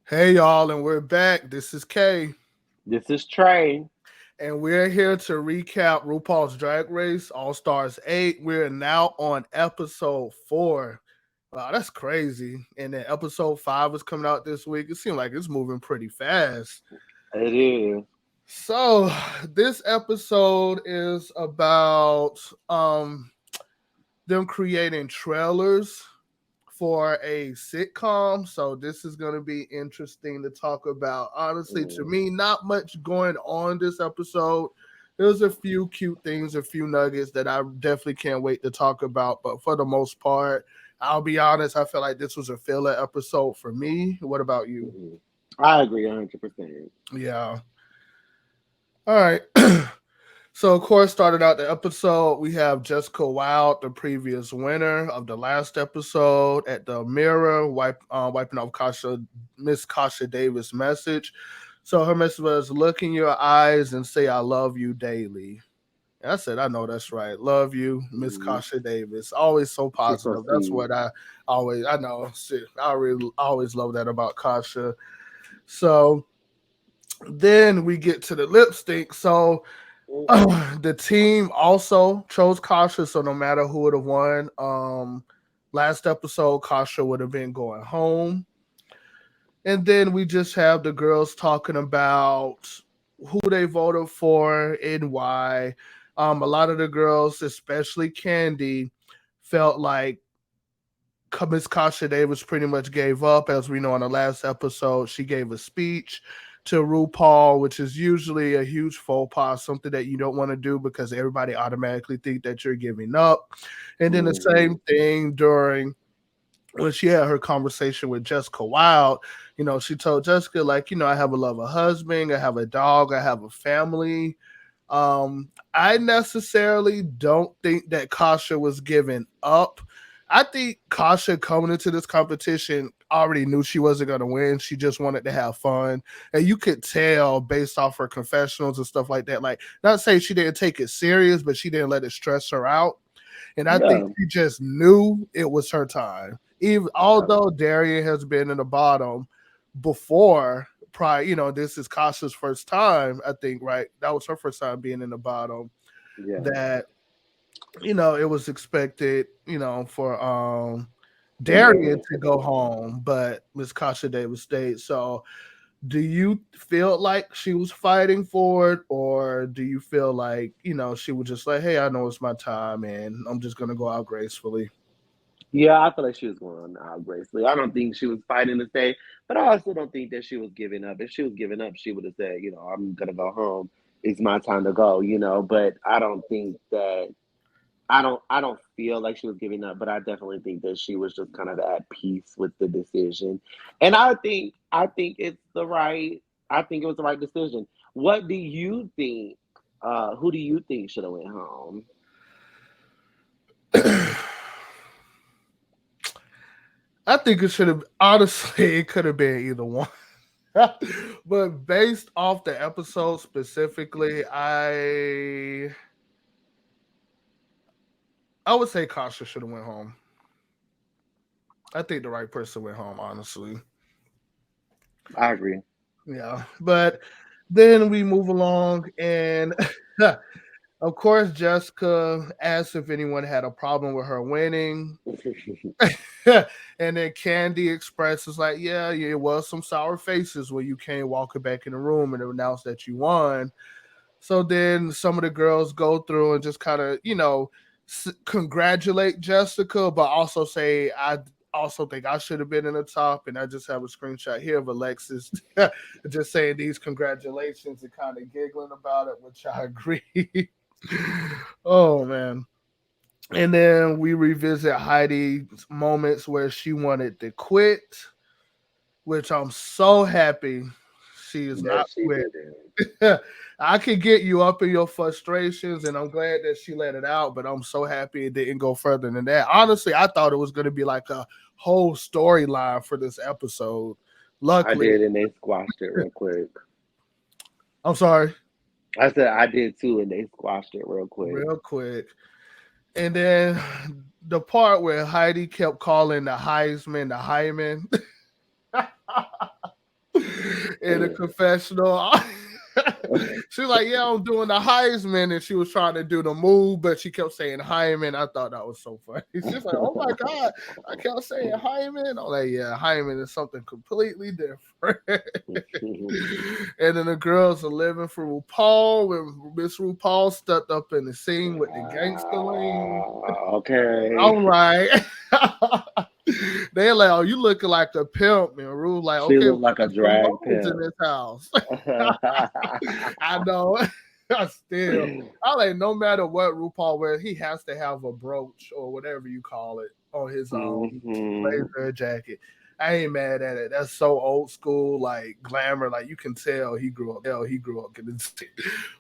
Hey y'all, and we're back. This is Kay, This is Trey. and we're here to recap RuPaul's Drag Race All Stars 8. We're now on episode 4. Wow, that's crazy. And then episode 5 is coming out this week. It seems like it's moving pretty fast. It is. So, this episode is about them creating trailers for a sitcom. So this is going to be interesting to talk about. Honestly, to Mm. me, not much going on this episode. There's a few cute things, a few nuggets that I definitely can't wait to talk about. But for the most part, I'll be honest, I feel like this was a filler episode for me. What about you? Mhm. I agree 100%. Yeah. All right. So, of course, started out the episode. We have Jessica Wilde, the previous winner of the last episode, at the mirror, wiping off Miss Kasha Davis' message. So her message was, "Look in your eyes and say I love you daily." And I said, "I know that's right. Love you, Miss Mhm. Kasha Davis. Always so She's so positive. That's sweet. what I know. Shit, I really always love that about Kasha." So then we get to the lipstick. So the team also chose Kasha, so no matter who would have won, last episode Kasha would have been going home. And then we just have the girls talking about who they voted for and why. A lot of the girls, especially Candy, felt like Miss Kasha Davis pretty much gave up. As we know in the last episode, she gave a speech to RuPaul, which is usually a huge faux pas, something that you don't want to do because everybody automatically think that you're giving up. And then the Hmm. same thing during when she had her conversation with Jessica Wilde. She told Jessica, like, I have a love a husband, I have a dog, I have a family. I necessarily don't think that Kasha was giving up. I think Kasha coming into this competition already knew she wasn't going to win. She just wanted to have fun. And you could tell based off her confessionals and stuff like that. Like, not saying she didn't take it serious, but she didn't let it stress her out. And I think Yeah. she just knew it was her time. Even Yeah. although Darian has been in the bottom before, prior, this is Kasha's first time, I think, right? That was her first time being in the bottom. Yeah. That, it was expected, for For Darian Darian to to go go home. home, but Miss Kasha Davis stayed. So do you feel like she was fighting for it, or do you feel like, she was just like, hey, I know it's my time and I'm just gonna go out gracefully? Yeah, I feel like she was going out gracefully. I don't think she was fighting to stay, but I also don't think that she was giving up. If she was giving up, she would have said, I'm gonna go home. It's my time to go. But I don't think that I don't feel like she was giving up, but I definitely think that she was just kind of at peace with the decision. And I think it was the right decision. What do you think? Who do you think should have went home? I think it should have honestly it could have been either one. But based off the episode specifically, I would say Kasha should have went home. I think the right person went home, honestly. I agree. Yeah. But then we move along and of course Jessica asked if anyone had a problem with her winning. And then Candy expresses like, yeah, it was some sour faces when you came walking back in the room and announced that you won. So then some of the girls go through and just kind of, congratulate Jessica, but also say, I also think I should have been in the top. And I just have a screenshot here of Alexis just saying these congratulations and kind of giggling about it, which I agree. Oh, man. And then we revisit Heidi's moments where she wanted to quit, which I'm so happy she is That not she quit. didn't. I could get you up in your frustrations, and I'm glad that she let it out, but I'm so happy it didn't go further than that. Honestly, I thought it was going to be like a whole storyline for this episode. I Luckily, did, and they squashed it real quick. I'm sorry, I said I did too, and they squashed it real quick. real quick. And then the part where Heidi kept calling the Heisman the Hyman. in the confessional. She was like, yeah, I'm doing the Heisman, and she was trying to do the move, but she kept saying Hyman. I thought that was so funny. She's like, oh my God, I kept saying Hyman. I'm like, yeah, Hyman is something completely different. And then the girls are living for RuPaul when Miss RuPaul stepped up in the scene with the gangster lean. Okay. I'm like, they're like, oh, you looking like a pimp. And Ru like, She okay, looked like a put some drag hoes in pimp. this house. I know. Still, I like no matter what RuPaul wears, he has to have a brooch or whatever you call it on his Hmm. blazer jacket. I ain't mad at it. That's so old school, like glamour. Like you can tell he grew up getting sick.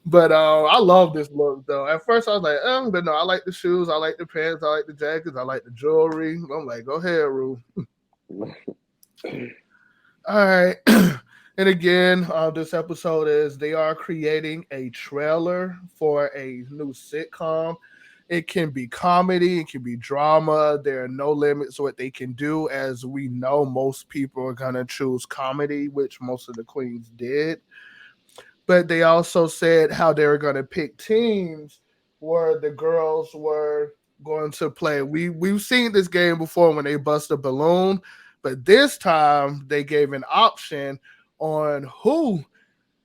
But I love this look though. At first I was like, but no, I like the shoes, I like the pants, I like the jackets, I like the jewelry. I'm like, go ahead, Ru. All right. And again, this episode is they are creating a trailer for a new sitcom. It can be comedy, it can be drama. There are no limits to what they can do. As we know, most people are going to choose comedy, which most of the queens did. But they also said how they were going to pick teams where the girls were going to play. We've seen this game before when they bust a balloon, but this time they gave an option on who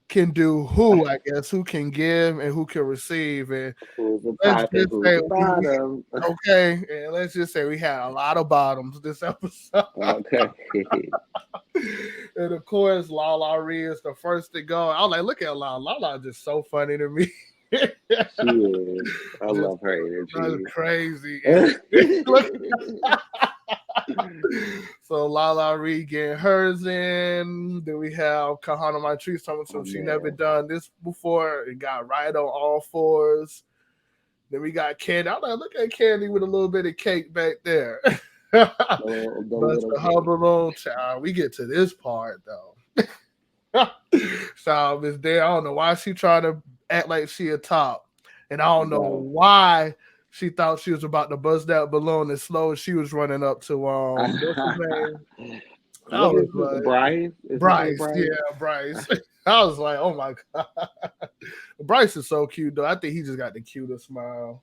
can do who, I guess, who can give and who can receive. And Who's the let's top and just who's say the bottom? okay, and let's just say we had a lot of bottoms this episode. Okay. And of course, Lala Ree is the first to go. I was like, look at Lala. Lala is just so funny to me. She is. I Just love her that's energy. crazy. And look, so Lala Ree getting hers in. Then we have Kahana Montrese talking Oh to she never man. done this before. It got right on all fours. Then we got Candy. I'm like, look at Candy with a little bit of cake back there. The Bust little the cake. hubble on, child. We get to this part though. So is there. I don't know why she trying to act like she a top, and I don't know Bro. why she thought she was about to bust that balloon as slow as she was running up to what's his name? I What was is it? like Bryce? Is his name Bryce, Bryce? yeah, Bryce. I was like, oh my god, Bryce is so cute though. I think he just got the cutest smile.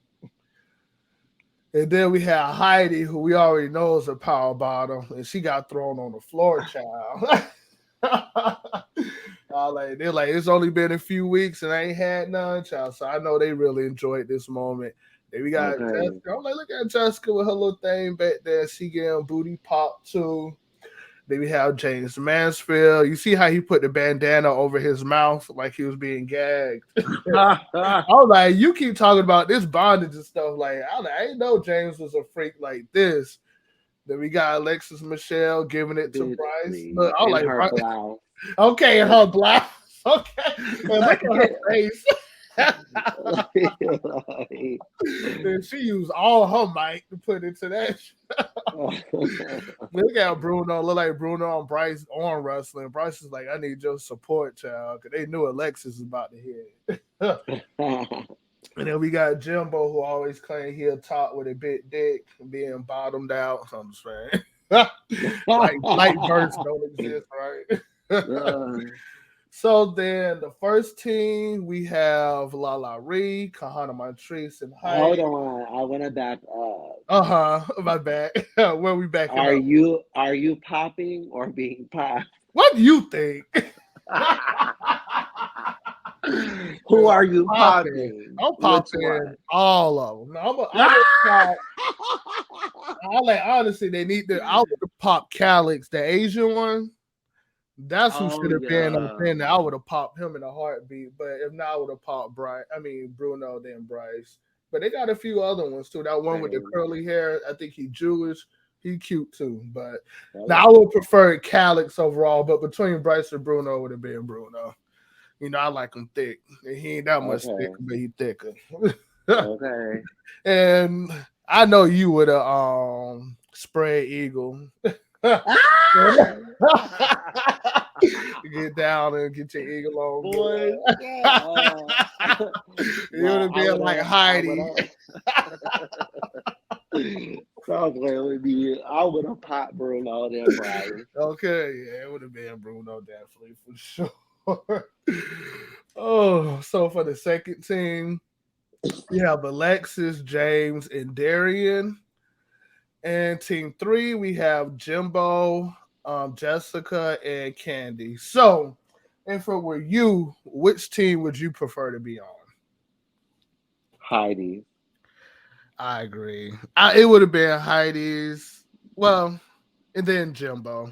And then we had Heidi, who we already know is a power bottom, and she got thrown on the floor, child. They're like, it's only been a few weeks and I ain't had none, child. So I know they really enjoyed this moment. Then we got Okay. Jessica. I'm like, look at Jessica with her little thing back there. She getting booty pop too. Then we have James Mansfield. You see how he put the bandana over his mouth like he was being gagged. I was like, you keep talking about this bondage and stuff. Like, I didn't know James was a freak like this. Then we got Alexis Michelle giving it to Bitch, Bryce. please. Look, I was In like, her blouse. okay, and her blouse. Okay, and look at her face. And she used all her might to put into that. Look at Bruno. Look like Bruno and Bryce on wrestling. Bryce is like, I need your support, child, because they knew Alexis was about to hit. And then we got Jimbo, who always claimed he'll talk with a big dick and being bottomed out. So I'm just saying. Light bursts don't exist, right? So then the first team we have Lala Ree, Kahana Montrese, and Hold Heidi. on. I want to back up. My bad. Where we backing Are up? you popping or being popped? What do you think? Who are I'm you popping. popping? I'm Which popping one? all of them. I would pop. I like honestly, they need to. I would pop Calix, the Asian one. That's who Oh should have been up yeah. in there. I would have popped him in a heartbeat. But if not, I would have popped Bryce. I mean Bruno, then Bryce. But they got a few other ones too. That one with the Same. curly hair, I think he Jewish. He cute too. But now I Hello. would prefer Calix overall. But between Bryce and Bruno, it would have been Bruno. You know, I like him thick. He ain't that much thicker, Okay. but he thicker. Okay. And I know you would have spread eagle. Get down and get your eagle on. Boy, shut up. You would Well, have been like I would Heidi. have Stop playing with me. I would have popped Bruno there, Bryce. Okay, yeah, it would have been Bruno definitely for sure. Oh, so for the second team, we have Alexis, James, and Darian. And team three, we have Jimbo, Jessica, and Candy. So, if it were you, which team would you prefer to be on? Heidi. I agree. It would have been Heidi's. Well, and then Jimbo's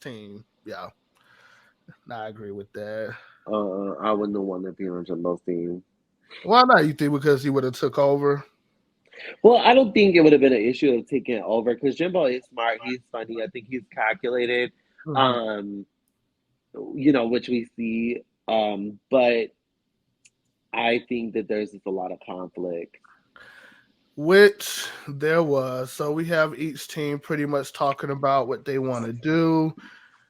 team. Yeah, I agree with that. I wouldn't want to be on Jumbo's team. Why not? You think because he would have took over? Well, I don't think it would have been an issue of taking it over because Jimbo is smart. He's funny. I think he's calculated. Mhm. Um, which we see. But I think that there's just a lot of conflict. Which there was. So we have each team pretty much talking about what they want to do.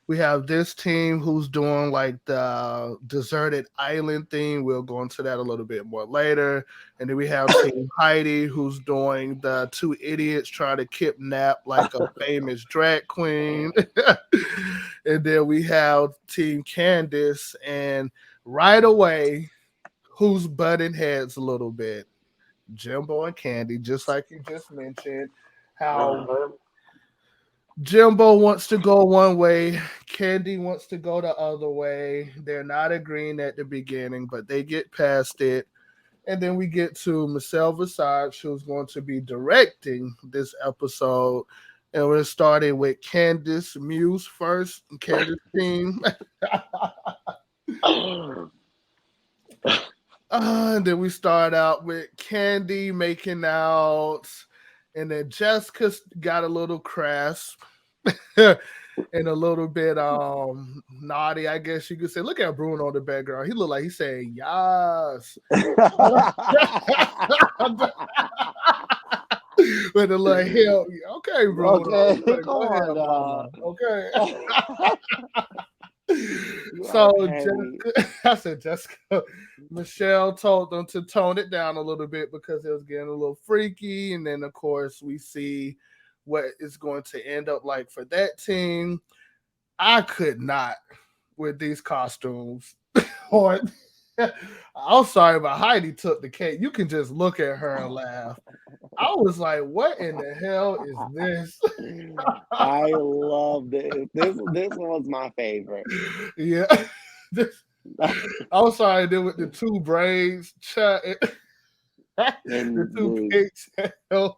We have this team who's doing like the deserted island thing. We'll go into that a little bit more later. And then we have Team Heidi who's doing the two idiots trying to kidnap like a famous drag queen. And then we have Team Candace. And right away, who's butting heads a little bit? Jimbo and Candy, just like you just mentioned, how Uh-huh. Jimbo wants to go one way, Candy wants to go the other way. They're not agreeing at the beginning, but they get past it. And then we get to Michelle Visage, who's going to be directing this episode. And we're starting with Candice Muse first, Candice team. And then we start out with Candy making out, and then Jessica got a little crass and a little bit naughty, I guess you could say. Look at Bruno in the background. He looked like he's saying yes. With a little help. Okay, Bruno. Okay, Go come ahead, on, mama. dog. Okay. You are So petty. Jessica, I said Jessica. Michelle told them to tone it down a little bit because it was getting a little freaky. And then of course we see what it's going to end up like for that team. I could not with these costumes. Or I'm sorry, but Heidi took the cake. You can just look at her and laugh. I was like, what in the hell is this? I love this. This one was my favorite. Yeah. I'm sorry, then with the two braids, the and two the pigtails,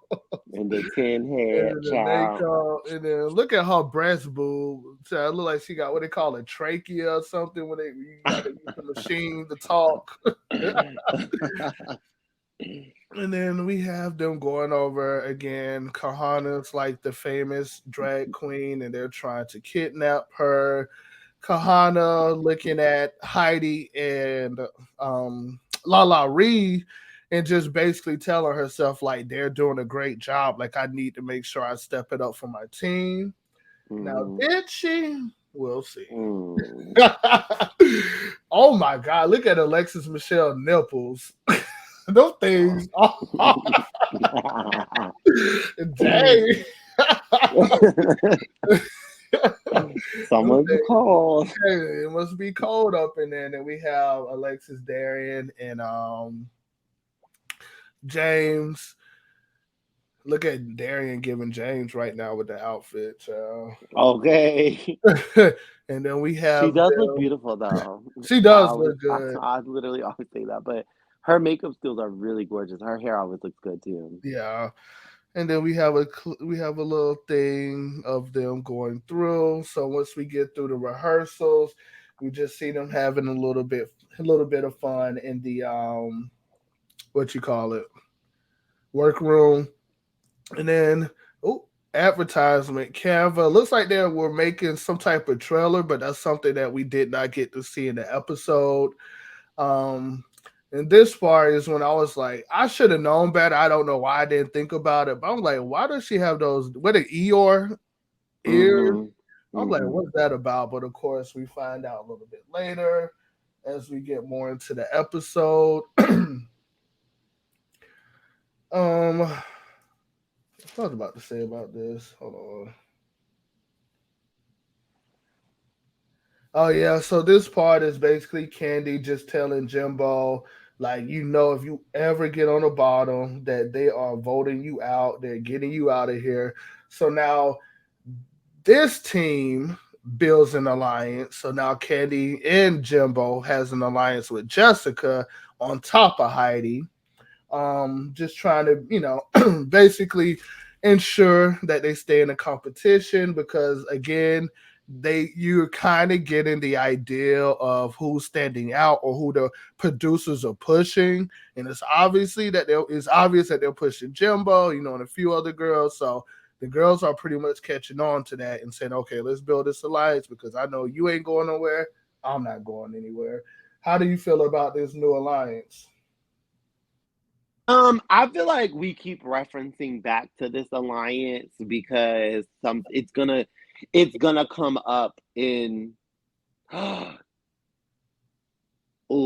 and the tin and head then the child. makeup, and then look at her breast boob. Child, look like she got what they call a trachea or something when you got to use the machine to talk. And then we have them going over again. Kahana's like the famous drag queen, and they're trying to kidnap her. Kahana looking at Heidi and La Ree and just basically telling herself like they're doing a great job. Like I need to make sure I step it up for my team. Now, Mm, did she? We'll see. mm. Oh my God! Look at Alexis Michelle nipples. Those things. Dang. Those Someone's things. cold. It must be cold up in there. And then we have Alexis Darian and James. Look at Darian giving James right now with the outfit, child. Okay. And then we She have does look them. beautiful though. She I does always, look good. I literally always say that, but her makeup skills are really gorgeous. Her hair always looks good too. Yeah. And then we have a little thing of them going through. So once we get through the rehearsals, we just see them having a little bit of fun in the what you call it, workroom. And then, oh, advertisement Canva. Looks like they were making some type of trailer, but that's something that we did not get to see in the episode. Um, and this part is when I was like, I should have known better. I don't know why I didn't think about it, but I'm like, why does she have those? What an Eeyore ears? Mhm. I'm like, Mhm. what's that about? But of course, we find out a little bit later as we get more into the episode. um, What I was about to say about this. Hold on. Oh yeah, so this part is basically Candy just telling Jimbo, like, if you ever get on the bottom, that they are voting you out, they're getting you out of here. So now this team builds an alliance. So now Candy and Jimbo has an alliance with Jessica on top of Heidi. Just trying to, basically ensure that they stay in the competition because again, you're kind of getting the idea of who's standing out or who the producers are pushing, and it's obvious that they're pushing Jimbo, and a few other girls. So the girls are pretty much catching on to that and saying, okay, let's build this alliance because I know you ain't going nowhere. I'm not going anywhere. How do you feel about this new alliance? I feel like we keep referencing back to this alliance because it's gonna come up in. Oh,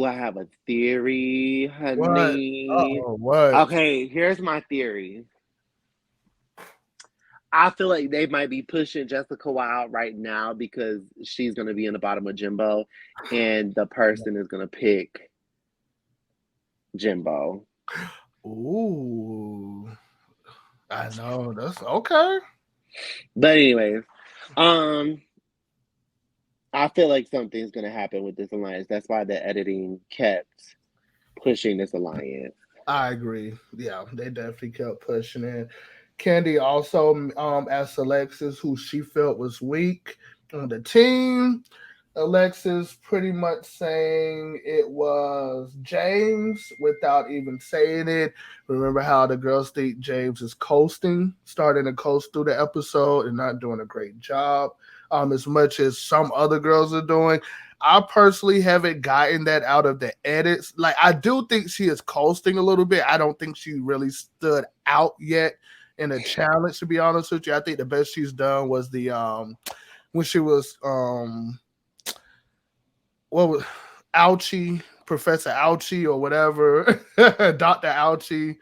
I have a theory, What? honey. Oh, what? Okay, here's my theory. I feel like they might be pushing Jessica out right now because she's gonna be in the bottom of Jimbo, and the person is gonna pick Jimbo. Ooh, I know. That's okay. But anyways, um, I feel like something's gonna happen with this alliance. That's why the editing kept pushing this alliance. I agree. Yeah, they definitely kept pushing it. Candy also asked Alexis who she felt was weak on the team. Alexis pretty much saying it was James without even saying it. Remember how the girls think James is coasting, starting to coast through the episode and not doing a great job, as much as some other girls are doing. I personally haven't gotten that out of the edits. Like, I do think she is coasting a little bit. I don't think she really stood out yet in a challenge, to be honest with you. I think the best she's done was the when she was what was Ouchie, Professor Ouchie or whatever, Dr. Ouchie,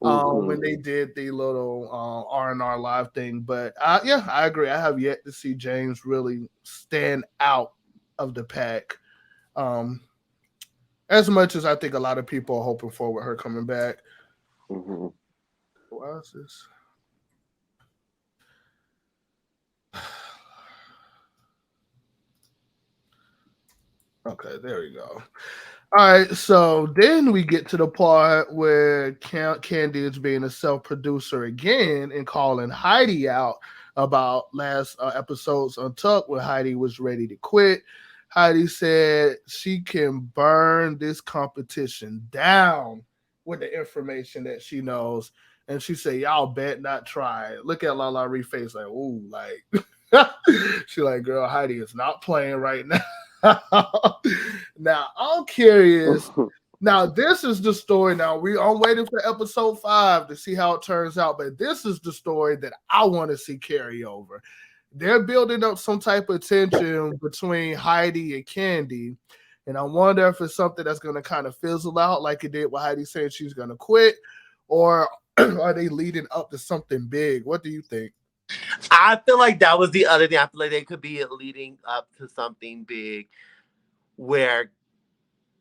when they Mm-hmm. did the little R&R live thing. But yeah, I agree. I have yet to see James really stand out of the pack. Um, as much as I think a lot of people are hoping for with her coming back. Mm-hmm. Why is this? Okay, there we go. All right, so then we get to the part where Candy is being a self producer again and calling Heidi out about last episode's Untucked when Heidi was ready to quit. Heidi said she can burn this competition down with the information that she knows. And she said, y'all bet not try it. Look at Lala Ree face like, ooh, like she like, girl, Heidi is not playing right now. Now I'm curious. Now this is the story. I'm waiting for episode 5 to see how it turns out, but this is the story that I want to see carry over. They're building up some type of tension between Heidi and Candy, and I wonder if it's something that's going to kind of fizzle out like it did with Heidi saying she's going to quit, or are they leading up to something big? What do you think? I feel like that was the other thing. I feel like they could be leading up to something big where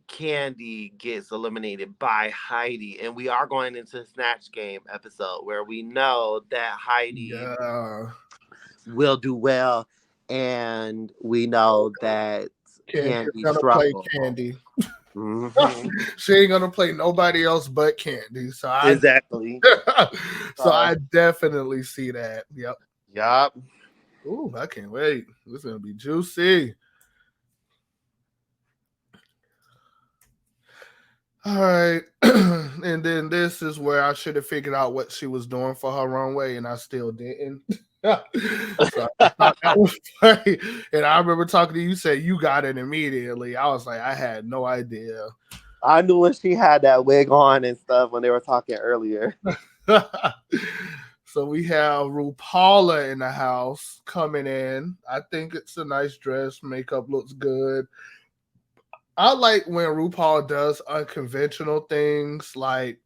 Candy gets eliminated by Heidi. And we are going into Snatch Game episode where we know that Heidi Yeah, will do well. And we know that Candy is Candy gonna play struggle. Candy. Hmm. She ain't gonna play nobody else but Candy. So I Exactly. so So, I definitely see that. Yep. yup. Ooh, I can't wait. This is gonna be juicy. All right. And then this is where I should have figured out what she was doing for her runway, and I still didn't. So I thought that was funny. And I remember talking to you, said you got it immediately. I was like, I had no idea. I knew when she had that wig on and stuff when they were talking earlier. So we have RuPaula in the house coming in. I think it's a nice dress. Makeup looks good. I like when RuPaul does unconventional things. Like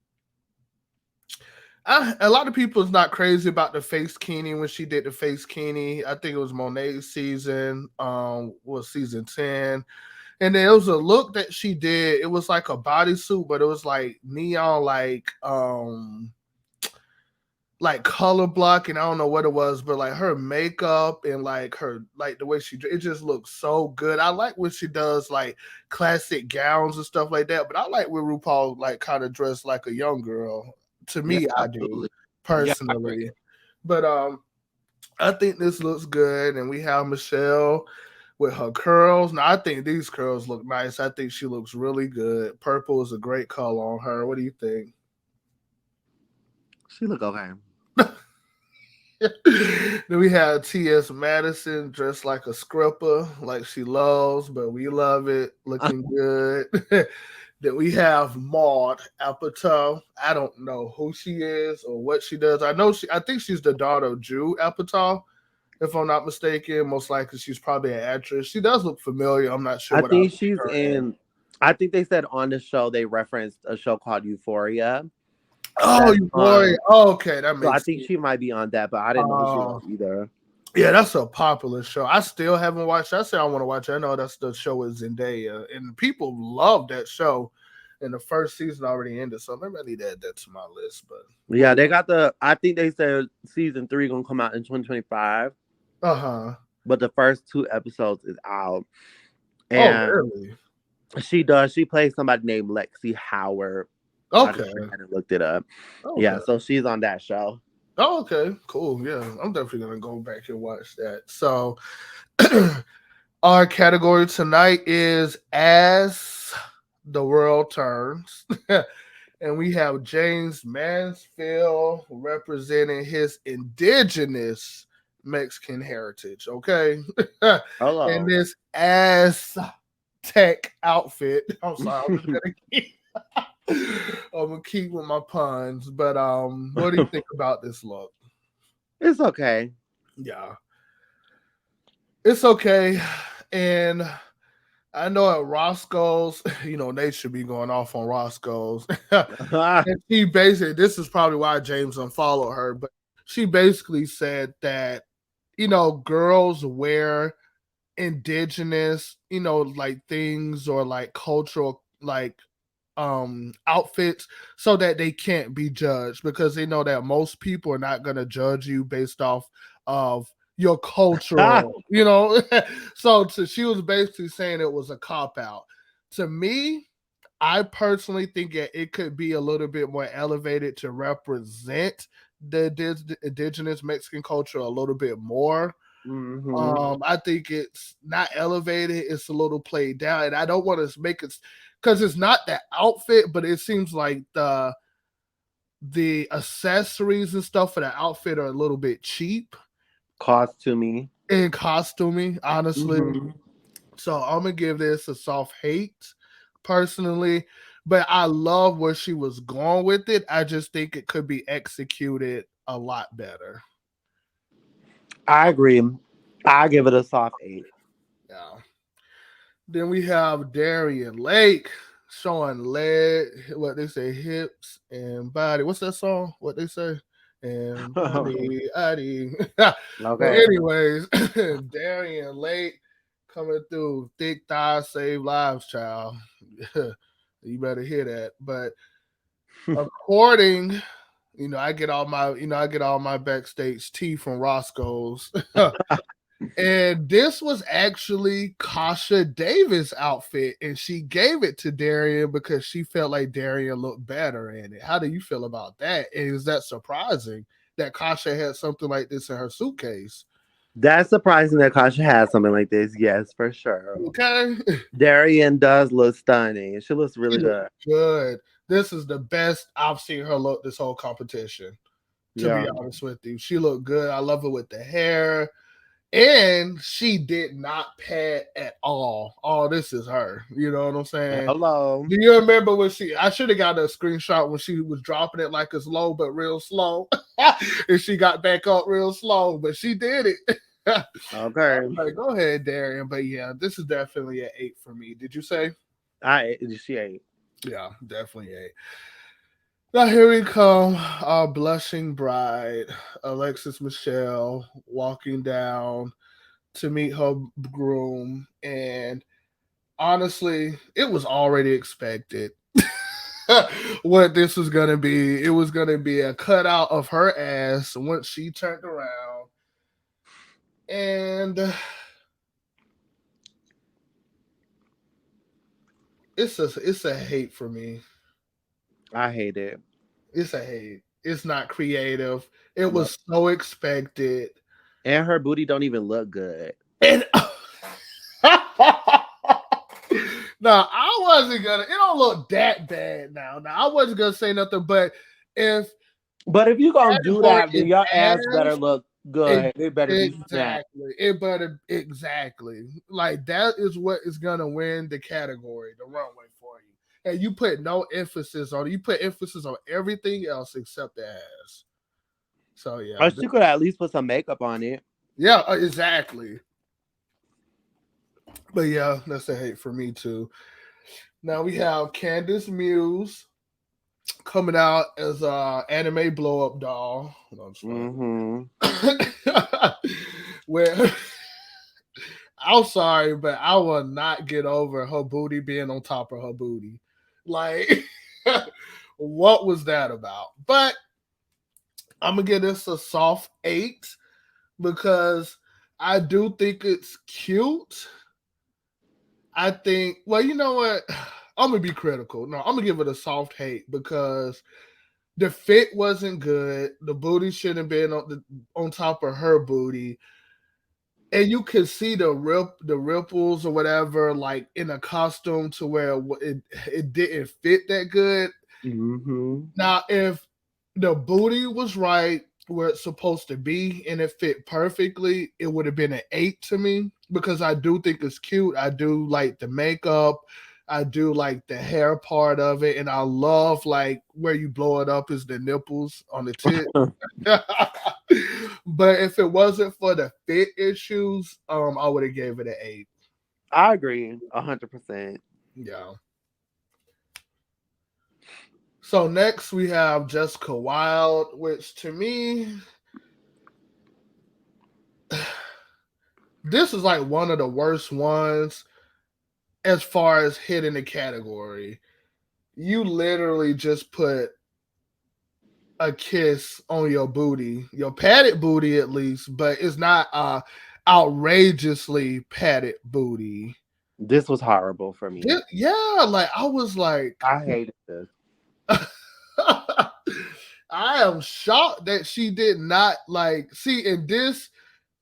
A lot of people is not crazy about the face Keeney when she did the face Keeney. I think it was Monet's season, was season 10. And there was a look that she did. It was like a bodysuit, but it was like neon, like color block, and I don't know what it was, but like her makeup and like her like the way it just looks so good. I like when she does like classic gowns and stuff like that, but I like when RuPaul like kind of dressed like a young girl. To Yeah, me, I do absolutely. Yeah, I agree. personally. But I think this looks good, and we have Michelle with her curls. Now I think these curls look nice. I think she looks really good. Purple is a great color on her. What do you think? She look okay. Then we have T.S. Madison dressed like a scripper, like she loves, but we love it, looking good. Then we have Maud Apatow. I don't know who she is or what she does. I think she's the daughter of Drew Apatow, if I'm not mistaken. Most likely she's probably an actress. She does look familiar. I'm not sure I what I've think seen she's her in. in. I think they said on the show they referenced a show called Euphoria. Oh, That's you boy. on. Oh, okay, that So I makes think sense. she might be on that, but I didn't know who she was Uh, either. Yeah, that's a popular show. I still haven't watched. I say I want to watch it. I know that's the show with Zendaya, and people love that show. And the first season already ended, so maybe I need to add that to my list. But Yeah, they got the. I think they said season three gonna come out in 2025, uh huh. but the first two episodes is out, Oh, and really? she does. She plays somebody named Lexi Howard. I just Okay. went ahead and looked it up. Yeah, Okay. so she's on that show. Oh, okay. Cool. Yeah, I'm definitely gonna go back and watch that. So, our category tonight is As the World Turns. And we have James Mansfield representing his indigenous Mexican heritage. Okay. And Hello. this Aztec outfit. I'm sorry, I'm just gonna keep I'm gonna keep with my puns. But what do you think about this look? It's okay. Yeah. It's okay. And I know at Roscoe's, they should be going off on Roscoe's. And she basically, this is probably why James unfollowed her, but she basically said that, girls wear indigenous, like things or like cultural, like outfits so that they can't be judged because they know that most people are not going to judge you based off of your cultural, she was basically saying it was a cop out. To me, I personally think that it could be a little bit more elevated to represent the indigenous Mexican culture a little bit more. hmm I think it's not elevated; it's a little played down, and I don't want to make it because it's not the outfit, but it seems like the accessories and stuff for the outfit are a little bit cheap Cost to me. in costuming, honestly. hmm So I'm gonna give this a soft hate personally, but I love where she was going with it. I just think it could be executed a lot better. I agree. I give it a soft eight. Yeah. Then we have Darian Lake showing leg, what they say, hips and body. What's that song? What they say? And body, body. But Okay. anyways, Darian Lake coming through, thick thighs save lives, child. You better hear that. But according, I get all my backstage tea from Roscoe's. And this was actually Kasha Davis' outfit, and she gave it to Darian because she felt like Darian looked better in it. How do you feel about that? And is that surprising that Kasha had something like this in her suitcase? That's surprising that Kasha has something like this. Yes, for sure. Okay. Darian does look stunning. She looks She really looked good. good. This is the best I've seen her look this whole competition, to be Yeah. honest with you. She looked good. I love it with the hair. And she did not pad at all. Oh, this is her. You know what I'm saying? Hello. Do you remember when I should have got a screenshot when she was dropping it like it's low but real slow. And she got back up real slow, but she did it. Okay. Like, go ahead, Darian. But yeah, this is definitely an 8 for me. Did you say? I she ate. Yeah, definitely 8. Now here we come, our blushing bride, Alexis Michelle, walking down to meet her groom, and honestly, it was already expected what this was gonna be. It was gonna be a cutout of her ass once she turned around, and it's a hate for me. I hate it. It's a hate. It's not creative. It No. was so expected. And her booty don't even look good. And no, I wasn't gonna. It don't look that bad now. Now I wasn't gonna say nothing, but if But if you gonna do category that, then is your ass better ass, look it, good. It better be snatched. exactly. It better exactly like that is what is gonna win the category, the runway for you. And you put no emphasis on it. You put emphasis on everything else except the ass. So yeah, Or she could at least put some makeup on it. yeah, exactly. But yeah, that's a hate for me too. Now we have Candace Muse coming out as a anime blow up doll. No, I'm just Mm-hmm. where I'm sorry, but I will not get over her booty being on top of her booty. Like, what was that about? But I'm gonna give this a soft 8 because I do think it's cute. I think, well, you know what? I'm gonna be critical. No, I'm gonna give it a soft hate because the fit wasn't good. The booty shouldn't have been on top of her booty, and you could see the ripples or whatever, like in a costume, to where it didn't fit that good. Mm-hmm. Now, if the booty was right where it's supposed to be and it fit perfectly, it would have been an 8 to me because I do think it's cute. I do like the makeup. I do like the hair part of it. And I love like where you blow it up is the nipples on the tip. But if it wasn't for the fit issues, I would have gave it an 8. I agree 100%. Yeah. So next we have Jessica Wilde, which to me, this is like one of the worst ones as far as hitting the category. You literally just put a kiss on your booty, your padded booty at least, but it's not outrageously padded booty. This was horrible for me. Yeah, like I was like, I hated this. I am shocked that she did not like see in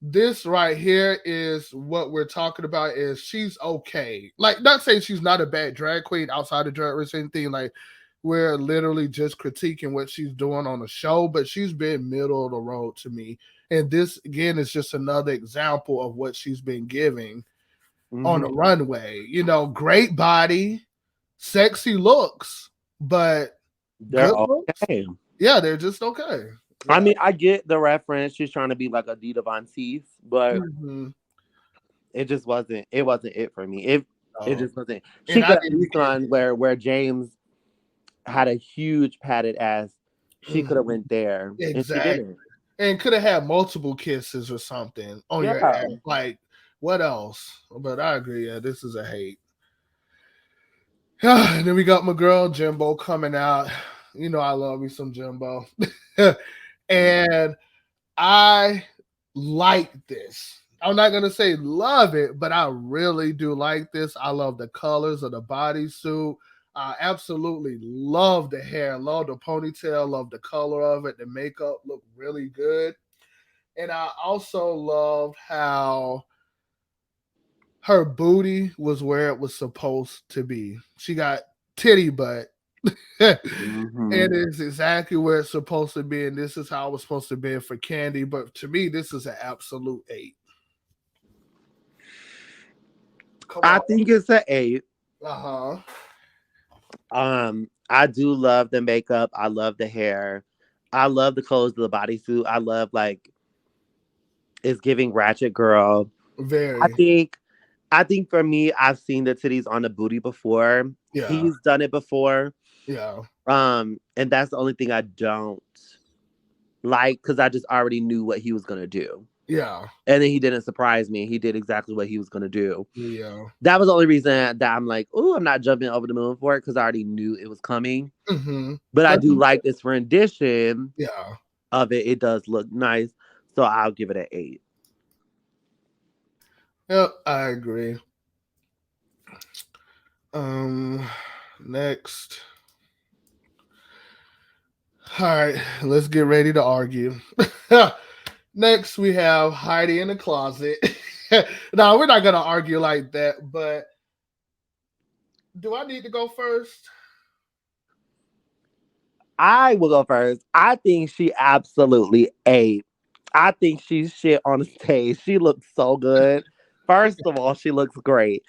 this right here is what we're talking about is she's okay. Like not saying she's not a bad drag queen outside of drag race or anything. Like we're literally just critiquing what she's doing on the show, but she's been middle of the road to me. And this again is just another example of what she's been giving on the Mm-hmm. runway. You know, great body, sexy looks, but They're good looks. okay. Yeah, they're just okay. I Yeah. mean, I get the reference. She's trying to be like a Dita Von Teese, but Mhm. it just wasn't. It wasn't it for me. It So, just wasn't. She and I could at didn't least get on where James had a huge padded ass. She mhm. could have went there, and she Exactly. didn't. And could have had multiple kisses or something on your Yeah. ass. Like, what else? But I agree. Yeah, this is a hate. And then we got my girl Jimbo coming out. You know, I love me some Jimbo. And I like this. I'm not gonna say love it, but I really do like this. I love the colors of the bodysuit. I absolutely love the hair, love the ponytail, love the color of it. The makeup looked really good. And I also loved how her booty was where it was supposed to be. She got titty butt. And Mm-hmm. it's exactly where it's supposed to be, and this is how it was supposed to be for Candy. But to me, this is an absolute 8. Come I on. think it's an 8. Uh-huh. I do love the makeup. I love the hair. I love the clothes of the bodysuit. I love like it's giving ratchet girl. I Very. think I think for me, I've seen the titties on the booty before. Yeah. He's done it before. Yeah. And that's the only thing I don't like because I just already knew what he was gonna do. Yeah. And then he didn't surprise me. He did exactly what he was gonna do. Yeah. That was the only reason that I'm like, oh, I'm not jumping over the moon for it because I already knew it was coming. Mm-hmm. But I That do like this rendition yeah. of it. It does look nice. So I'll give it an 8. Yep, I agree. Um next. All right, let's get ready to argue. Next, we have Heidi in the closet. No, we're not gonna argue like that, but do I need to go first? I will go first. I think she absolutely ate. I think she's shit on the stage. She looks so good. First of all, she looks great.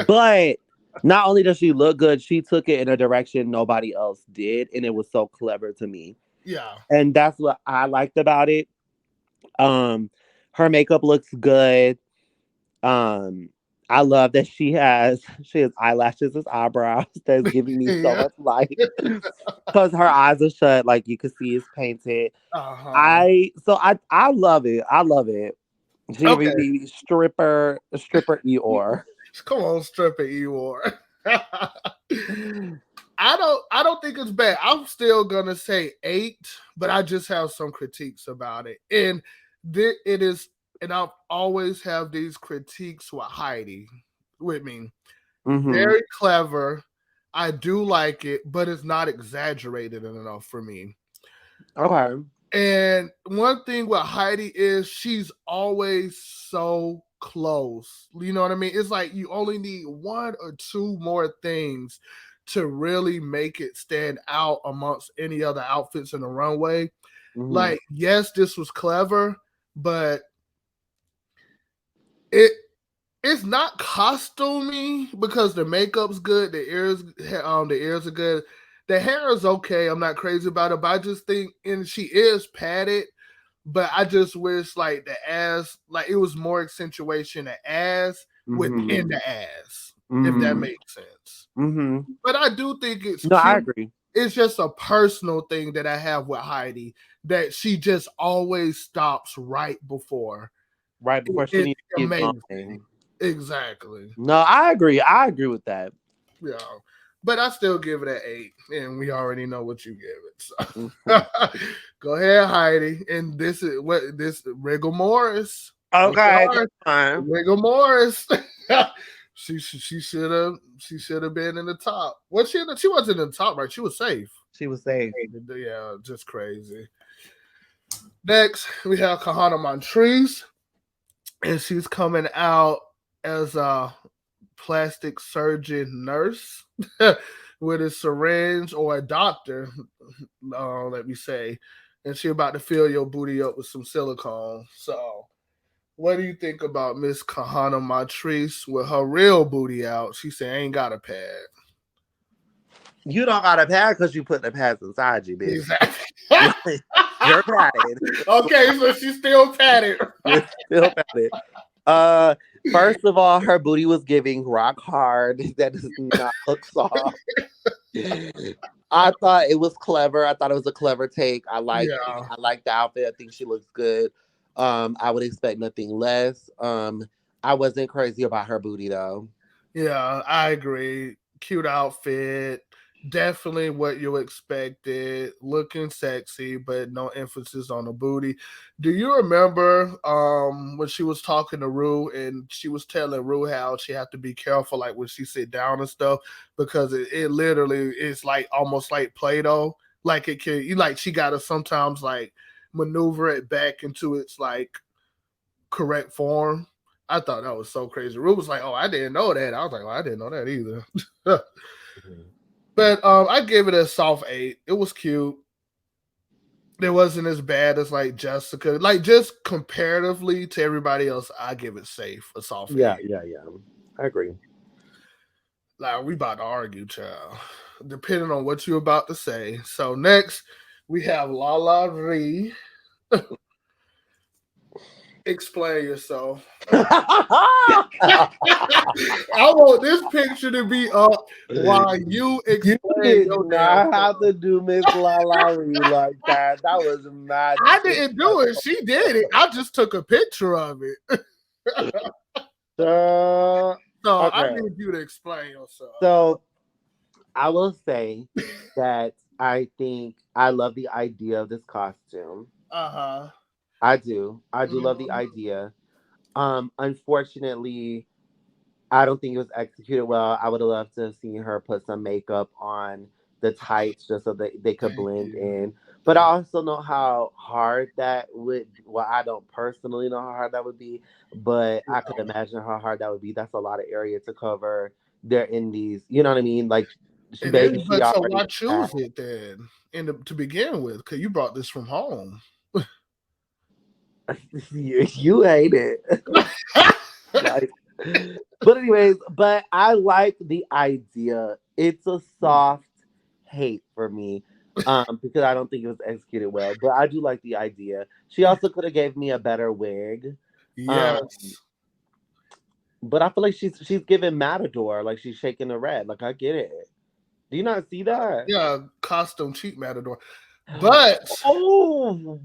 But not only does she look good, she took it in a direction nobody else did. And it was so clever to me. Yeah. And that's what I liked about it. Um, her makeup looks good. Um, I love that she has eyelashes as eyebrows. That's giving me so Yeah. much life because her eyes are shut, like you can see it's painted. Uh-huh. I love it. I love it. She giving Okay. me stripper Eeyore. Come on, stripper Eeyore. I don't think it's bad. I'm still gonna say 8, but I just have some critiques about it. And it is, and I'll always have these critiques with Heidi with me. Mm-hmm. Very clever. I do like it, but it's not exaggerated enough for me. Okay. And one thing with Heidi is she's always so close. You know what I mean? It's like you only need one or two more things to really make it stand out amongst any other outfits in the runway. Mm-hmm. Like, yes, this was clever, but it it's not costumey because the makeup's good, the ears are good. The hair is okay. I'm not crazy about it, but I just think, and she is padded, but I just wish like the ass, like it was more accentuation of ass within Mm-hmm. the ass, if that Mm-hmm. makes sense. Mm-hmm. But I do think it's No, I cute. agree. It's just a personal thing that I have with Heidi that she just always stops right before. Right before she It's needs to keep amazing. going. Exactly. No, I agree. I agree with that. Yeah. But I still give it an 8, and we already know what you give it. Mhm. So go ahead, Heidi. And this is what this Rigor Morris. I'm Okay, come sorry, on. Rigor Morris. She should have been in the top. She wasn't in the top, right? She was safe. She was safe. Yeah, just crazy. Next, we have Kahana Montrese, and she's coming out as a plastic surgeon nurse with a syringe, or a doctor, let me say, and she about to fill your booty up with some silicone. So, what do you think about Miss Kahana Montrese with her real booty out? She said, "Ain't got a pad." You don't got a pad because you put the pads inside you, bitch. Exactly. Like, you're padded. Okay, so she's still padded. You're still padded. Uh, First of all, her booty was giving rock hard. That does not look soft. I thought it was clever. I thought it was a clever take. I liked it. Yeah, I liked the outfit. I think she looks good. I would expect nothing less. I wasn't crazy about her booty though. yeah, I agree. Cute outfit. Definitely what you expected. Looking sexy, but no emphasis on the booty. Do you remember when she was talking to Rue, and she was telling Rue how she had to be careful, like when she sit down and stuff, because it literally is like almost like Play-Doh. Like it can, you like, she gotta sometimes like maneuver it back into its like correct form. I thought that was so crazy. Rue was like, "Oh, I didn't know that." I was like, "Well, I didn't know that either." Mhm. But I gave it a soft 8. It was cute. It wasn't as bad as like Jessica. Like, just comparatively to everybody else, I give it safe, a soft Yeah, 8. yeah, yeah. I agree. Like, we about to argue, child. Depending on what you're about to say. So next we have Lala Ree. Explain yourself. I want this picture to be up while you You explain did your damn not have to self. do Miss Lalaurie like that. That was mad I didn't do it. disrespectful. She did it. I just took a picture of it. Uh, So I okay, need you to explain yourself. so I will say that I think I love the idea of this costume. Uh-huh. I do. I do love the Mhm. idea. Unfortunately, I don't think it was executed well. I would have loved to have seen her put some makeup on the tights just so that they could Thank blend you. in. But I Thank also know how hard that would. Well, I don't personally know how hard that would be, but you. I could imagine how hard that would be. That's a lot of area to cover. They're in these, you know what I mean? Like, she It is, maybe she but so already why did that. choose it then? To begin with, because you brought this from home. You hate it. Like, but anyways, but I like the idea. It's a soft hate for me, because I don't think it was executed well. But I do like the idea. She also could have gave me a better wig. Um, Yes. but I feel like she's giving Matador, like she's shaking the red. Like I get it. Do you not see that? Yeah, costume cheap matador. But Oh,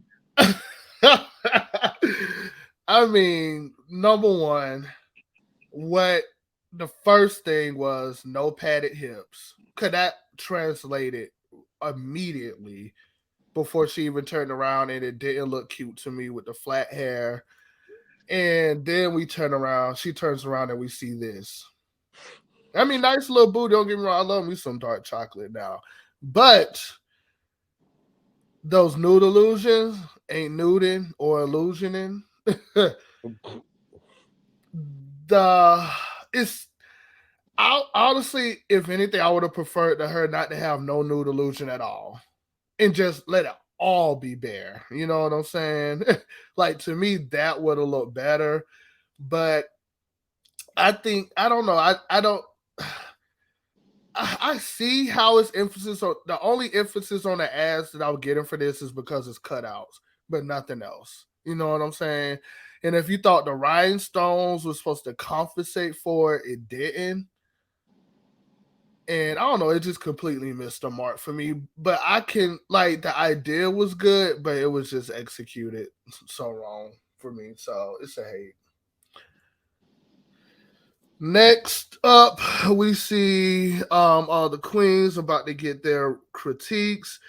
I mean, number one, what the first thing was no padded hips. Could that translated immediately before she even turned around and it didn't look cute to me with the flat hair. And then we turn around, she turns around and we see this. I mean, nice little booty, don't get me wrong. I love me some dark chocolate now. But those nude illusions ain't nuding or illusioning. the it's honestly, if anything, I would have preferred to her not to have no nude illusion at all and just let it all be bare. You know what I'm saying? Like to me, that would have looked better. But I think I don't know. I don't. I see how it's emphasis on the only emphasis on the ads that I'm getting for this is because it's cutouts, but nothing else. You know what I'm saying? And if you thought the rhinestones was supposed to compensate for it, it didn't. And I don't know, it just completely missed the mark for me. But I can like the idea was good, but it was just executed so wrong for me. So it's a hate. Next up, we see all the queens about to get their critiques.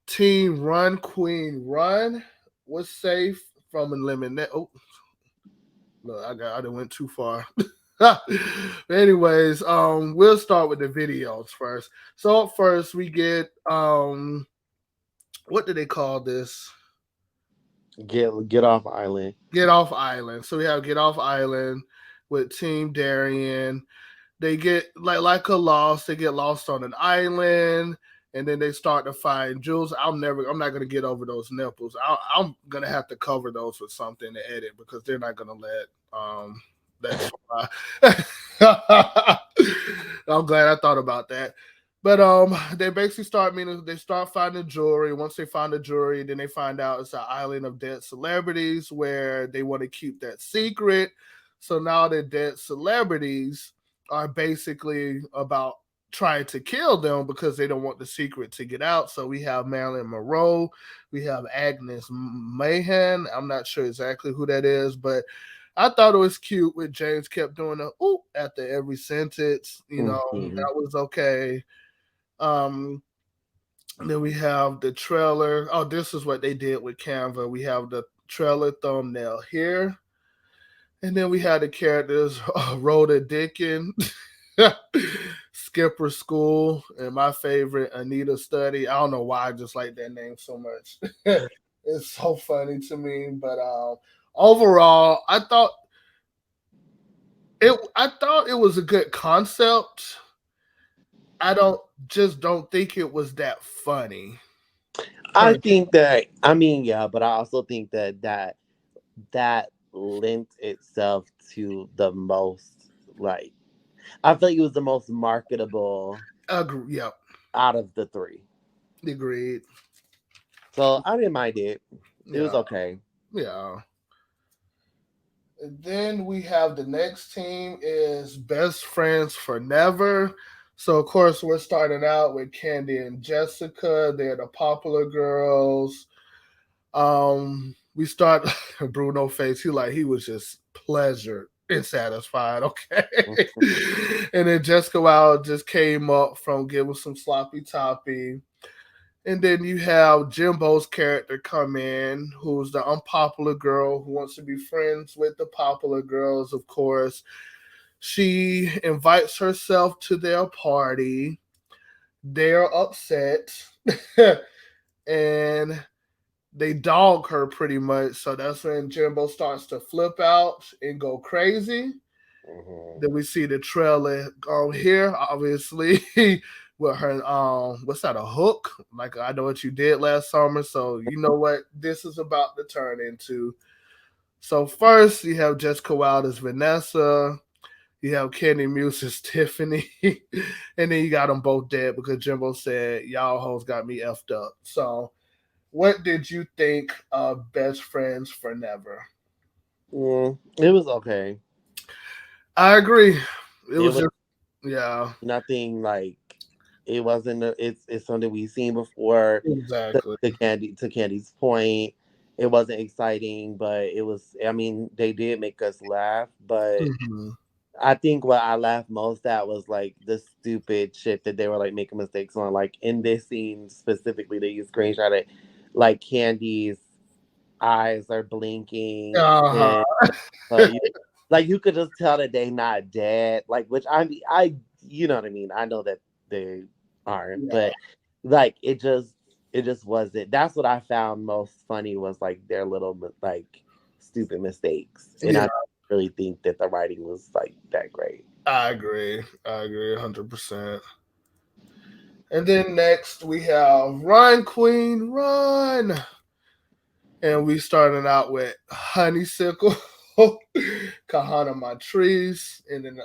Team Run Queen Run was safe from elimination. Oh, look, I done went too far. Anyways, we'll start with the videos first. So up first we get what do they call this? get off island. Get Off Island. So we have Get Off Island with Team Darian. They get like a lost. They get lost on an island, and then they start to find jewels. I'm not gonna get over those nipples. I'm gonna have to cover those with something to edit because they're not gonna let that fly. I'm glad I thought about that. But they basically start meaning they start finding jewelry. Once they find the jewelry, then they find out it's an island of dead celebrities where they want to keep that secret. So now the dead celebrities are basically about trying to kill them because they don't want the secret to get out. So we have Marilyn Monroe, we have Agnes Mahan. I'm not sure exactly who that is, but I thought it was cute when James kept doing the "ooh" after every sentence. You know, Hmm. that was okay. Um, then we have the trailer. Oh, this is what they did with Canva. We have the trailer thumbnail here. And then we had the characters Rhoda Dickin, Skipper School, and my favorite, Anita Study. I don't know why I just like that name so much. It's so funny to me. But overall, I thought it was a good concept. I don't think it was that funny. I Per think that I mean yeah, but I also think that lent itself to the most like I feel like it was the most marketable agree. Yep. out of the three. Agreed. So I didn't mind it. It was Yeah. okay. Yeah. And then we have the next team is Best Friends for Never. So of course we're starting out with Candy and Jessica. They're the popular girls. We start Bruno face. He was just pleasured and satisfied. Okay, and then Jessica Wilde just came up from giving some sloppy toppy. And then you have Jimbo's character come in, who's the unpopular girl who wants to be friends with the popular girls, of course. She invites herself to their party. They're upset. And they dog her pretty much. So that's when Jimbo starts to flip out and go crazy. Mhm. Then we see the trailer here, obviously, with her what's that, a hook? Like, I know what you did last summer, so you know what this is about to turn into. So first you have Jessica Wilde as Vanessa, you have Kenny Muse as Tiffany, and then you got them both dead because Jimbo said y'all hoes got me effed up. So what did you think of Best Friends for Never? It was okay. I agree. It It was was just, yeah, nothing like it wasn't. It's something we've seen before. exactly. To Candy's point, it wasn't exciting, but it was. I mean, they did make us laugh, but Mhm. I think what I laughed most at was like the stupid shit that they were like making mistakes on. Like in this scene specifically, they used screenshot it. Like Candy's eyes are blinking, Uh-huh. and uh, you, like you could just tell that they not dead. Like which I mean, you know what I mean. I know that they aren't, Yeah, but like it just wasn't. That's what I found most funny was like their little like stupid mistakes, and yeah, I really think that the writing was like that great. I agree. I agree 100%. And then next we have Run Queen Run. And we started out with Honeysuckle, Kahana Montrese, and then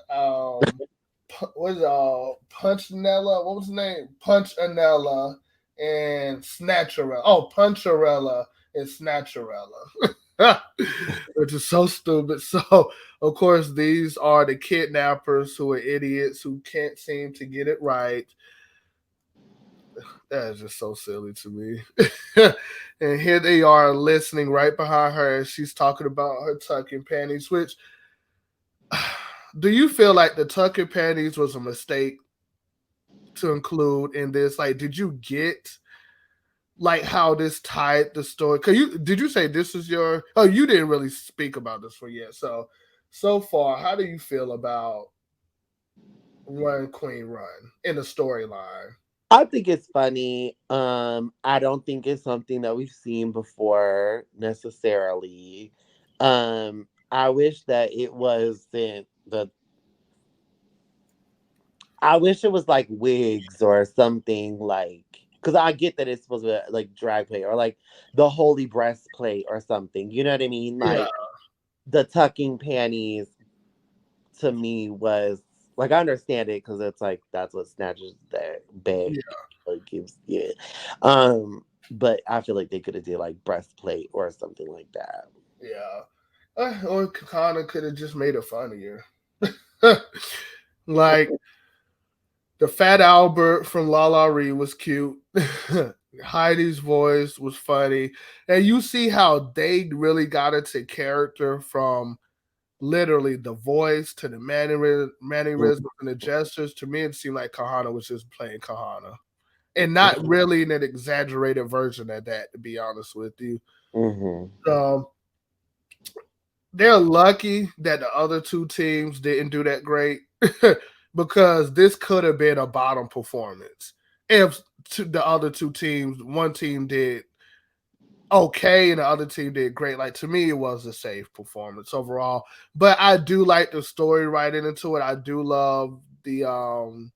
what is Punchinella? What was the name? Punchinella and Snatcherella. Oh, Puncharella and Snatcherella. Which is so stupid. So, of course, these are the kidnappers who are idiots who can't seem to get it right. That is just so silly to me. And here they are listening right behind her as she's talking about her tucking panties, which do you feel like the tucking panties was a mistake to include in this? Like, did you get like how this tied the story? Cause you did you say this is your, oh, you didn't really speak about this one yet. So far, how do you feel about Run Queen Run in the storyline? I think it's funny. I don't think it's something that we've seen before necessarily. I wish that it wasn't the. I wish it was like wigs or something like. Because I get that it's supposed to be like drag play or like the holy breastplate or something. You know what I mean? Yeah, Like the tucking panties to me was like I understand it because it's like that's what snatches that bag yeah, gives yeah. But I feel like they could have did like breastplate or something like that. yeah. Or Kakana could have just made it funnier. Like the Fat Albert from La La Ree was cute. Heidi's voice was funny, and you see how they really got into character from literally the voice to the mannerisms and the gestures. To me, it seemed like Kahana was just playing Kahana, and not really in an exaggerated version of that. To be honest with you, Mm-hmm. um, they're lucky that the other two teams didn't do that great because this could have been a bottom performance if the other two teams, one team did okay and the other team did great. Like, to me, it was a safe performance overall. But I do like the story writing into it. I do love the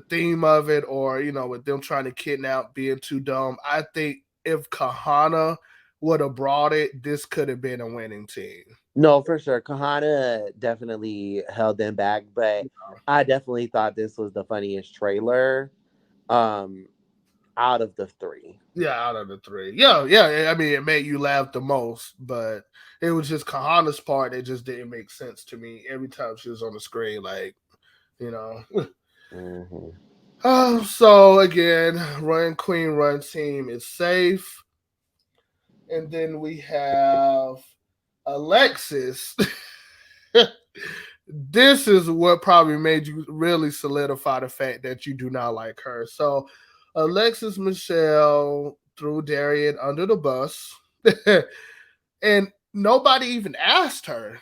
theme of it, or with them trying to kidnap, being too dumb. I think if Kahana would have brought it, this could have been a winning team. No, for sure. Kahana definitely held them back, but I definitely thought this was the funniest trailer. Um, out of the three. Yeah, out of the three. Yeah, yeah. I mean, it made you laugh the most, but it was just Kahana's part that just didn't make sense to me every time she was on the screen. Like, you know. Mm-hmm. So again, Run Queen Run team is safe. And then we have Alexis. This is what probably made you really solidify the fact that you do not like her. So Alexis Michelle threw Darian under the bus. And nobody even asked her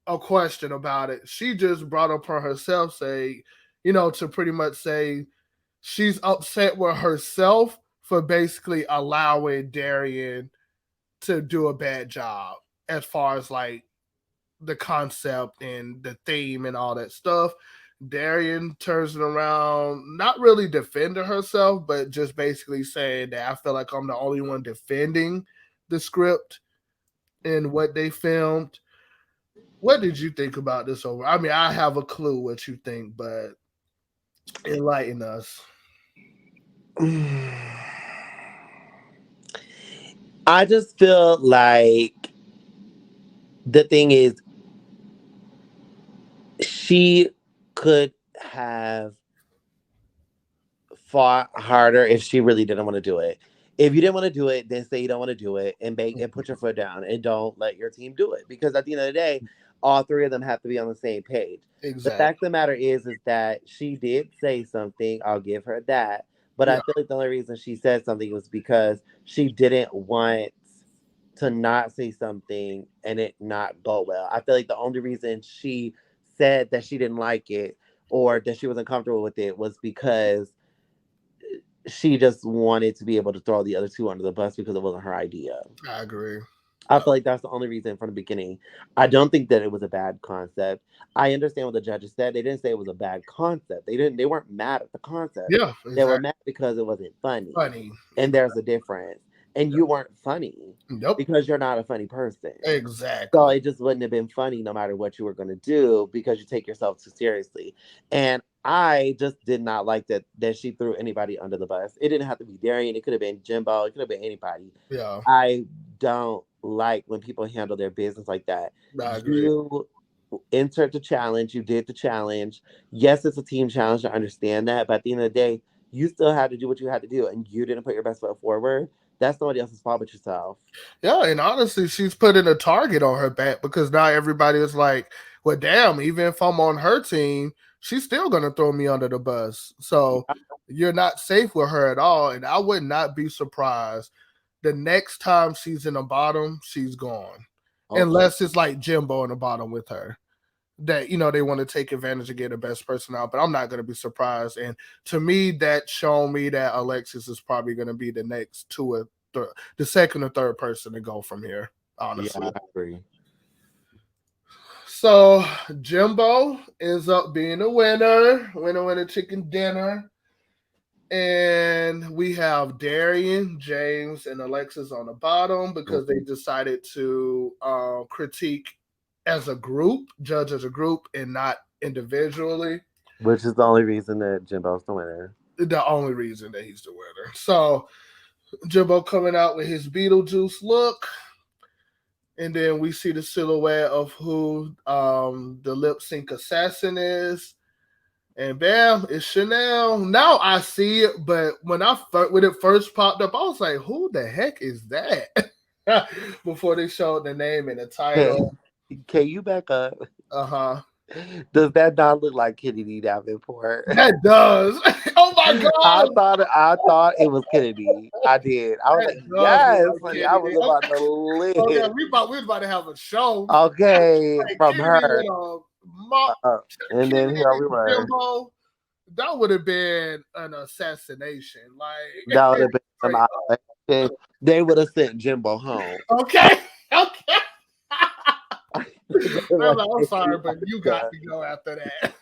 a question about it. She just brought up her herself, say, to pretty much say she's upset with herself for basically allowing Darian to do a bad job as far as like the concept and the theme and all that stuff. Darian turns it around, not really defending herself, but just basically saying that I feel like I'm the only one defending the script and what they filmed. What did you think about this over? I mean, I have a clue what you think, but enlighten us. I just feel like the thing is, she could have fought harder if she really didn't want to do it. If you didn't want to do it, then say you don't want to do it and make and put your foot down and don't let your team do it. Because at the end of the day, all three of them have to be on the same page. The fact Exactly. of the matter is that she did say something. I'll give her that. But Yeah, I feel like the only reason she said something was because she didn't want to not say something and it not go well. I feel like the only reason she said that she didn't like it or that she wasn't comfortable with it was because she just wanted to be able to throw the other two under the bus because it wasn't her idea. I agree. I feel like that's the only reason from the beginning. I don't think that it was a bad concept. I understand what the judges said. They didn't say it was a bad concept. They weren't mad at the concept. Yeah, They were exactly. mad because it wasn't funny. Funny. And there's a difference. And you weren't funny Nope. because you're not a funny person. So Exactly. it just wouldn't have been funny no matter what you were going to do because you take yourself too seriously. And I just did not like that she threw anybody under the bus. It didn't have to be Darian. It could have been Jimbo. It could have been anybody. Yeah, I don't like when people handle their business like that. I agree. You entered the challenge. You did the challenge. Yes, it's a team challenge. I understand that. But at the end of the day, you still had to do what you had to do, and you didn't put your best foot forward. That's somebody else's fault but yourself. Yeah, and honestly, she's putting a target on her back because now everybody is like, well, damn, even if I'm on her team, she's still going to throw me under the bus. So you're not safe with her at all. And I would not be surprised the next time she's in the bottom, she's gone. Okay. Unless it's like Jimbo in the bottom with her. That they want to take advantage and get the best person out, but I'm not going to be surprised. And to me, that showed me that Alexis is probably going to be the next the second or third person to go from here. Yeah, Honestly, I agree. so Jimbo ends up being a winner chicken dinner, and we have Darian, James, and Alexis on the bottom because they Mhm. decided to critique as a group, judge as a group, and not individually. Which is the only reason that Jimbo's the winner. The only reason that he's the winner. So Jimbo coming out with his Beetlejuice look, and then we see the silhouette of who the lip sync assassin is. And bam, it's Chanel. Now I see it, but when it first popped up, I was like, "Who the heck is that?" Before they showed the name and the title. Can you back up? Uh huh. Does that not look like Kennedy Davenport? That does. Oh my god, I thought it was Kennedy. I did. I was that like, does look yes, like honey. I Kennedy. was about to Okay, live. we about to have a show. Okay, Like from Kennedy her. with a mop, And then Kennedy here we and were. Jimbo. That would have been an assassination. Like That would have been straight an. They would have sent Jimbo home. up. Okay, okay. They were I'm like, sorry, but you got "Yeah." to go after that.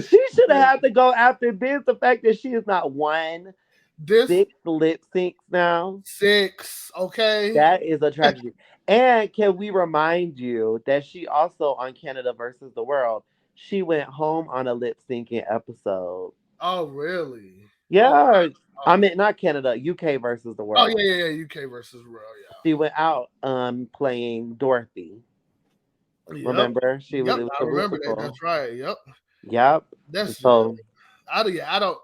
She should have had to go after this. The fact that she is not one This 6 lip syncs now. 6, okay. That is a tragedy. And can we remind you that she also on Canada versus the World, she went home on a lip syncing episode. Oh, really? Oh, Yeah. I oh, mean, not Canada, UK versus the oh, yeah, world. yeah, yeah. UK versus World. She went out playing Dorothy. Yeah. Yep. Remember? It Yep. was I a remember that. musical. That's right. Yep. Yep. That's yeah. So Yeah. I don't.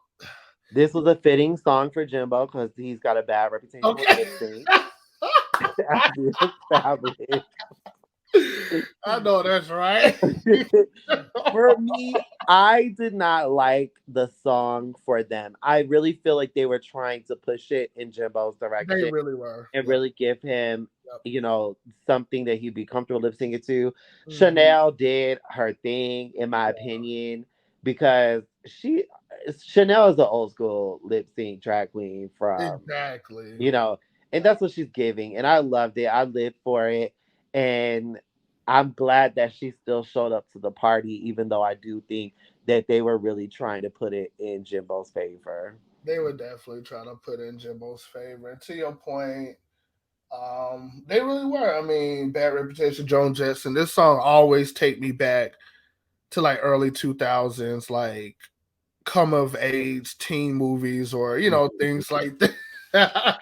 this was a fitting song for Jimbo because he's got a bad reputation with Okay. lip sync, as we established. I know that's right. For me, I did not like the song for them. I really feel like they were trying to push it in Jimbo's They direction really were. and Yep. really give him, Yep. something that he'd be comfortable lip syncing to. Hmm. Chanel did her thing, in my opinion, because Chanel is an old school lip sync drag queen from, Exactly. you know, and that's what she's giving. And I loved it. I lived for it. And I'm glad that she still showed up to the party, even though I do think that they were really trying to put it in Jimbo's favor. They were definitely trying to put in Jimbo's favor. And to your point, they really were. I mean, Bad Reputation, Joan Jetson. This song always take me back to like early 2000s, like come of age teen movies or things like that.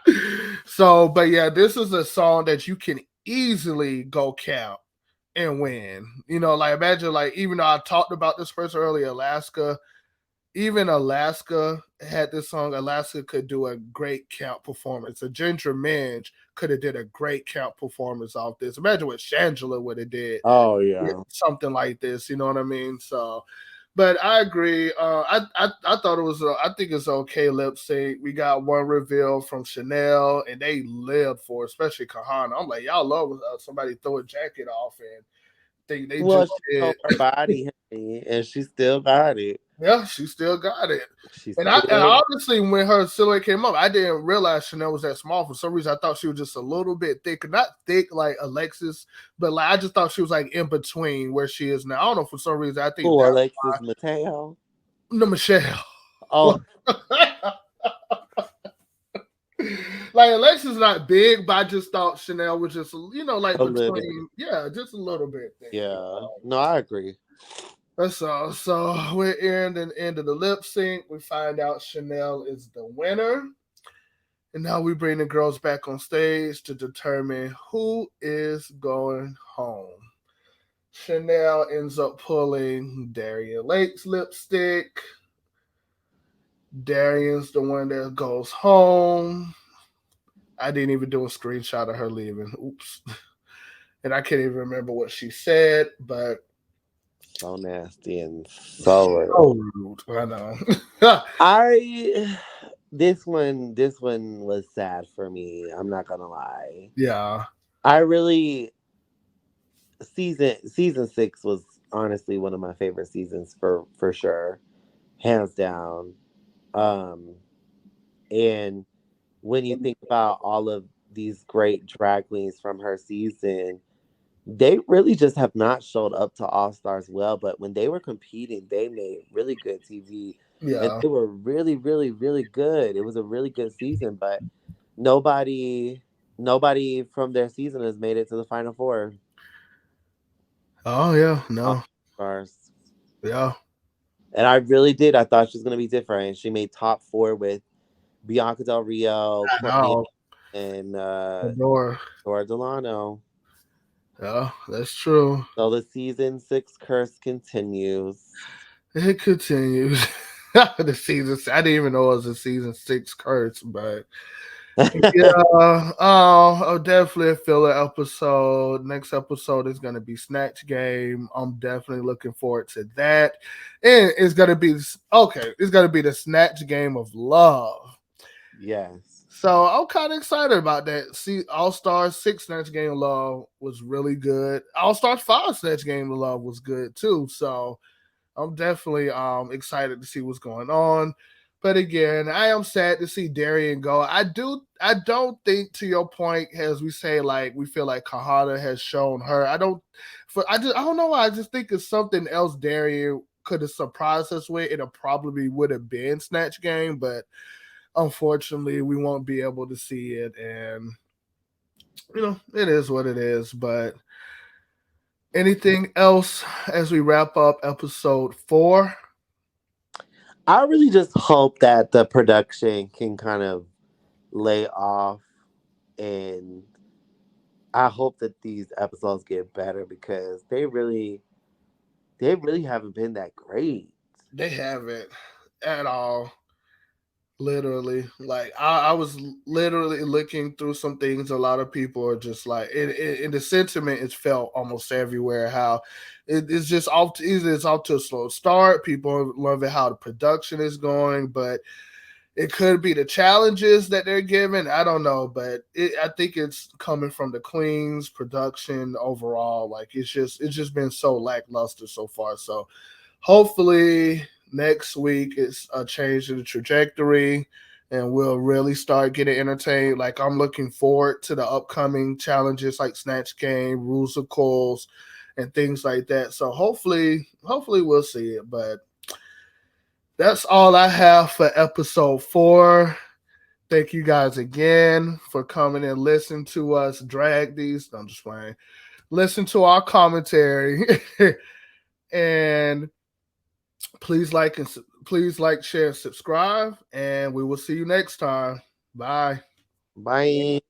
So, but yeah, this is a song that you can easily go count and win. Like imagine like even though I talked about this person earlier, Alaska. Even Alaska had this song. Alaska could do a great count performance. A Ginger Minge could have did a great count performance off this. Imagine what Shangela would have did Oh with yeah. something like this. You know what I mean? So, but I agree. I thought it was. I think it's okay lip sync. We got one reveal from Chanel, and they lived for it, especially Kahana. I'm like, y'all love somebody throw a jacket off and think they Well, just she did. told her body, honey, and she still got it. Yeah, she still got it. She And still honestly, when her silhouette came up, I didn't realize Chanel was that small. For some reason, I thought she was just a little bit thicker. Not thick like Alexis, but like I just thought she was like in between where she is now. I don't know, for some reason. I think who, that Alexis Mateo. no Michelle. Oh, Like Alexis not big, but I just thought Chanel was just like a little. between, yeah, just a little bit thick. Yeah. No, I agree. That's all. So we're in the end of the lip sync. We find out Chanel is the winner. And now we bring the girls back on stage to determine who is going home. Chanel ends up pulling Darian Lake's lipstick. Darian's the one that goes home. I didn't even do a screenshot of her leaving. Oops. And I can't even remember what she said, but So nasty and so rude. so rude. I know. I this one was sad for me. I'm not gonna lie. Yeah. I really season 6 was honestly one of my favorite seasons for sure, hands down. Um, and when you think about all of these great drag queens from her season, they really just have not showed up to All Stars well. But when they were competing, they made really good TV, and Yeah. they were really, really, really good. It was a really good season, but nobody, nobody from their season has made it to the final four. Oh yeah. All No. Stars, Yeah. and I really did. I thought she was gonna be different. She made top four with Bianca Del Rio, I Courtney, know. and Adore. Dora Delano. Yeah, that's true. So the season 6 curse continues. It continues. The season. I didn't even know it was a season 6 curse, but yeah. Oh, definitely a filler episode. Next episode is gonna be Snatch Game. I'm definitely looking forward to that, and it's gonna be okay. It's gonna be the Snatch Game of Love. Yes. So I'm kind of excited about that. See, All Stars 6 Snatch Game of Love was really good. All Stars 5 Snatch Game of Love was good too. So I'm definitely excited to see what's going on. But again, I am sad to see Darian go. I don't think, to your point, as we say, like we feel like Kahana has shown her. I don't know why. I just think it's something else Darian could have surprised us with. It probably would have been Snatch Game, but unfortunately we won't be able to see it, and it is what it is. But anything else as we wrap up episode 4? I really just hope that the production can kind of lay off, and I hope that these episodes get better because they really haven't been that great. They haven't at all. Literally, like I was literally looking through some things. A lot of people are just like, and the sentiment is felt almost everywhere. How it's just off. Either it's off to a slow start. People are loving how the production is going, but it could be the challenges that they're given. I don't know, but I think it's coming from the Queens production overall. Like it's just been so lackluster so far. So hopefully next week it's a change in the trajectory and we'll really start getting entertained. Like I'm looking forward to the upcoming challenges like Snatch Game, Rules of Coils, and things like that. So hopefully we'll see it. But that's all I have for episode 4. Thank you guys again for coming and listening to us drag these. I'm just playing. Listen to our commentary. And please like, share, subscribe, and we will see you next time. Bye. Bye.